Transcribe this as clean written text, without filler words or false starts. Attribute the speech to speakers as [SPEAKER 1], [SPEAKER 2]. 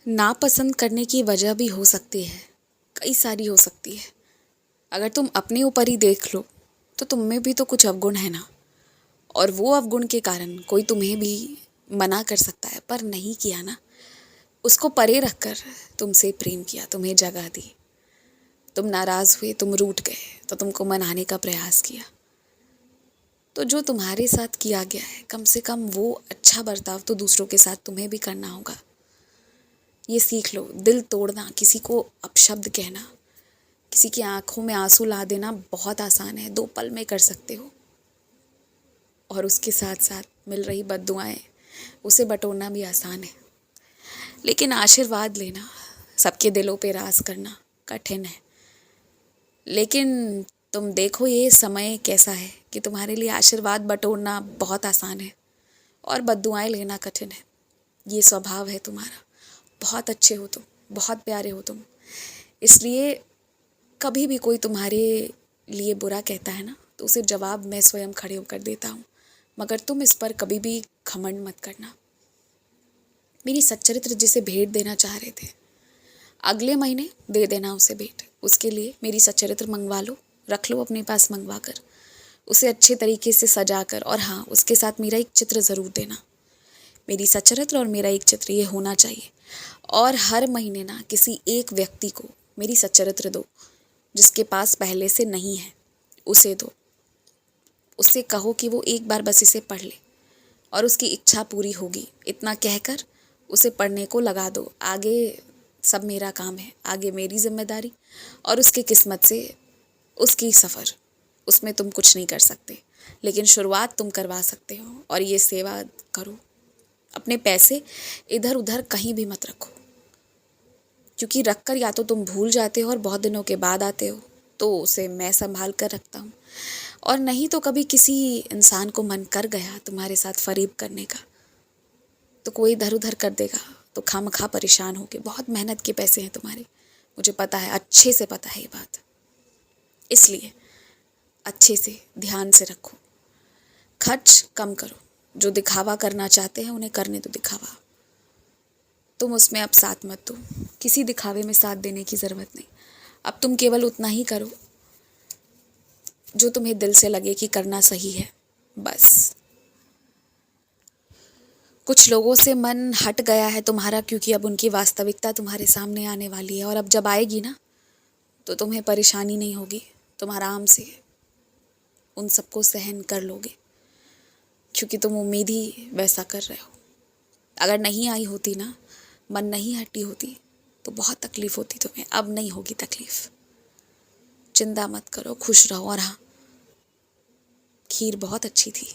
[SPEAKER 1] नापसंद करने की वजह भी हो सकती है, कई सारी हो सकती है। अगर तुम अपने ऊपर ही देख लो तो तुम में भी तो कुछ अवगुण है ना। और वो अवगुण के कारण कोई तुम्हें भी मना कर सकता है, पर नहीं किया ना। उसको परे रखकर तुमसे प्रेम किया, तुम्हें जगह दी, तुम नाराज़ हुए, तुम रूठ गए तो तुमको मनाने का प्रयास किया। तो जो तुम्हारे साथ किया गया है, कम से कम वो अच्छा बर्ताव तो दूसरों के साथ तुम्हें भी करना होगा। ये सीख लो, दिल तोड़ना, किसी को अपशब्द कहना, किसी की आंखों में आंसू ला देना बहुत आसान है, 2 पल में कर सकते हो। और उसके साथ साथ मिल रही बद्दुआएं, उसे बटोरना भी आसान है। लेकिन आशीर्वाद लेना, सबके दिलों पे राज करना कठिन है। लेकिन तुम देखो ये समय कैसा है कि तुम्हारे लिए आशीर्वाद बटोरना बहुत आसान है और बद्दुआएं लेना कठिन है। ये स्वभाव है तुम्हारा। बहुत अच्छे हो तुम, बहुत प्यारे हो तुम। इसलिए कभी भी कोई तुम्हारे लिए बुरा कहता है ना, तो उसे जवाब मैं स्वयं खड़े होकर देता हूँ। मगर तुम इस पर कभी भी घमंड मत करना। मेरी सच्चरित्र जिसे भेंट देना चाह रहे थे, अगले महीने दे देना उसे भेंट। उसके लिए मेरी सच्चरित्र मंगवा लो, रख लो अपने पास मंगवा कर, उसे अच्छे तरीके से सजा कर। और हाँ, उसके साथ मेरा एक चित्र ज़रूर देना। मेरी सच्चरित्र और मेरा एक चित्र ये होना चाहिए। और हर महीने ना किसी एक व्यक्ति को मेरी सच्चरित्र दो, जिसके पास पहले से नहीं है उसे दो। उससे कहो कि वो एक बार बस इसे पढ़ ले और उसकी इच्छा पूरी होगी, इतना कहकर उसे पढ़ने को लगा दो। आगे सब मेरा काम है, आगे मेरी जिम्मेदारी और उसकी किस्मत से उसकी सफ़र, उसमें तुम कुछ नहीं कर सकते। लेकिन शुरुआत तुम करवा सकते हो। और ये सेवा करो, अपने पैसे इधर उधर कहीं भी मत रखो, क्योंकि रख कर या तो तुम भूल जाते हो और बहुत दिनों के बाद आते हो, तो उसे मैं संभाल कर रखता हूँ। और नहीं तो कभी किसी इंसान को मन कर गया तुम्हारे साथ फरीब करने का, तो कोई इधर उधर कर देगा, तो खामखा परेशान होगे। बहुत मेहनत के पैसे हैं तुम्हारे, मुझे पता है, अच्छे से पता है ये बात। इसलिए अच्छे से ध्यान से रखो, खर्च कम करो। जो दिखावा करना चाहते हैं उन्हें करने दो दिखावा, तुम उसमें अब साथ मत दो। किसी दिखावे में साथ देने की ज़रूरत नहीं। अब तुम केवल उतना ही करो जो तुम्हें दिल से लगे कि करना सही है, बस। कुछ लोगों से मन हट गया है तुम्हारा, क्योंकि अब उनकी वास्तविकता तुम्हारे सामने आने वाली है। और अब जब आएगी ना, तो तुम्हें परेशानी नहीं होगी, तुम आराम से उन सबको सहन कर लोगे, क्योंकि तुम उम्मीद ही वैसा कर रहे हो। अगर नहीं आई होती ना, मन नहीं हटी होती, तो बहुत तकलीफ़ होती तुम्हें। अब नहीं होगी तकलीफ़, चिंता मत करो, खुश रहो। और हाँ, खीर बहुत अच्छी थी।